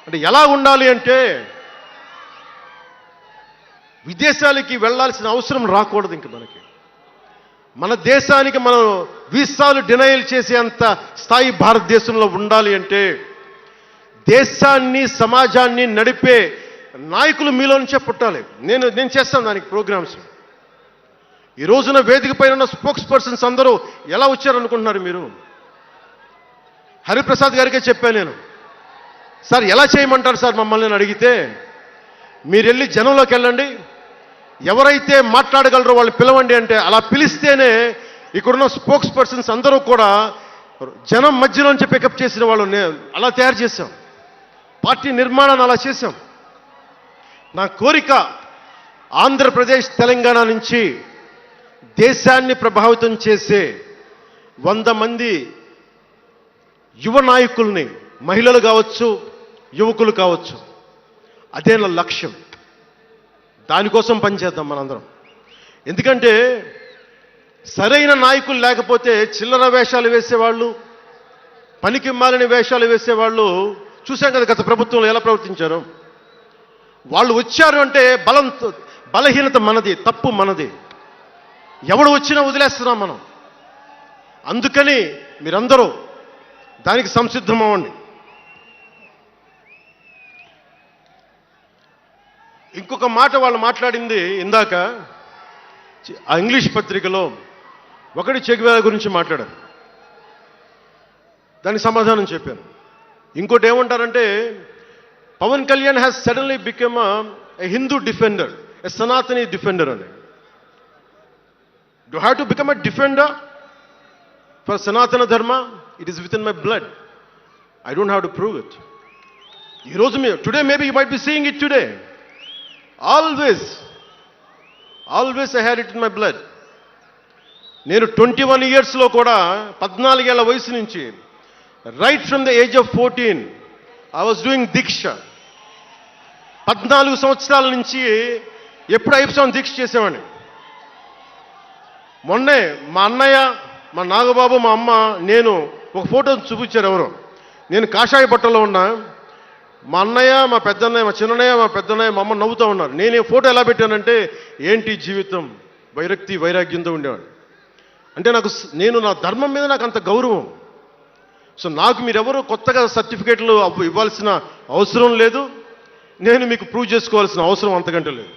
అంటే ఎలా ఉండాలి అంటే విదేశాలకి వెళ్ళాల్సిన అవసరం రాకూడదు. ఇంక మన దేశానికి మనం వీసాలు డినైల్ చేసేంత స్థాయి భారతదేశంలో ఉండాలి అంటే దేశాన్ని సమాజాన్ని నడిపే నాయకులు మీలో నుంచే పుట్టాలి. నేను చేస్తాను దానికి ప్రోగ్రామ్స్. ఈ రోజున వేదిక పైన ఉన్న స్పోక్స్ పర్సన్స్ అందరూ ఎలా వచ్చారనుకుంటున్నారు మీరు? హరిప్రసాద్ గారికే చెప్పాను నేను, సార్ ఎలా చేయమంటారు సార్ మమ్మల్ని అని అడిగితే, మీరు వెళ్ళి జనంలోకి వెళ్ళండి, ఎవరైతే మాట్లాడగలరో వాళ్ళు పిలవండి అంటే అలా పిలిస్తేనే ఇక్కడున్న స్పోక్స్ పర్సన్స్ అందరూ కూడా జనం మధ్యలోంచి పికప్ చేసిన వాళ్ళు అలా తయారు చేశాం. పార్టీ నిర్మాణాన్ని అలా చేశాం. నా కోరిక ఆంధ్రప్రదేశ్ తెలంగాణ నుంచి దేశాన్ని ప్రభావితం చేసే 100 మంది యువ నాయకుల్ని, మహిళలు కావచ్చు, యువకులు కావచ్చు, అదే నా లక్ష్యం. దానికోసం పనిచేద్దాం మనందరం. ఎందుకంటే సరైన నాయకులు లేకపోతే చిల్లర వేషాలు వేసేవాళ్ళు, పనికి మాలిన వేషాలు వేసేవాళ్ళు చూశాం కదా గత ప్రభుత్వంలో ఎలా ప్రవర్తించారు. వాళ్ళు వచ్చారు అంటే బలహీనత మనది, తప్పు మనది. ఎవడు వచ్చినా వదిలేస్తున్నాం మనం. అందుకని మీరందరూ దానికి సంసిద్ధం అవ్వండి. ఇంకొక మాట వాళ్ళు మాట్లాడింది ఇందాక ఆ ఇంగ్లీష్ పత్రికలో ఒకటి చెగువేరా గురించి మాట్లాడారు, దానికి సమాధానం చెప్పాను. ఇంకోటి ఏమంటారంటే Pawan Kalyan has suddenly become a Hindu defender, a Sanatani defender అని. Do have to become a defender for Sanatana Dharma? It is with in my blood. I don't have to prove it. ఈరోజు today maybe you might be seeing it today. Always I had it in my blood. నేను 21 yearsలో కూడా 14 ఏళ్ల వయసు నుంచి right from the age of 14 I was doing దీక్ష. 14 సంవత్సరాల నుంచి ఎప్పుడు అయ్యప్ప దీక్ష చేసేవాడిని. మొన్నే మా అన్నయ్య, మా నాగబాబు, మా అమ్మ, నేను ఒక ఫోటో చూపించారు ఎవరో. నేను కాషాయ బట్టలో ఉన్నా, మా అన్నయ్య, మా పెద్దన్నయ్య, మా చిన్నయ్య, మా పెద్దన్నయ్య, మా అమ్మ నవ్వుతూ ఉన్నారు. నేను ఈ ఫోటో ఎలా పెట్టానంటే ఏంటి జీవితం, వైరక్తి వైరాగ్యంతో ఉండేవాడు. అంటే నేను నా ధర్మం మీద నాకు అంత గౌరవం. సో నాకు మీరెవరూ కొత్తగా సర్టిఫికేట్లు ఇవ్వాల్సిన అవసరం లేదు, నేను మీకు ప్రూవ్ చేసుకోవాల్సిన అవసరం అంతకంటే లేదు.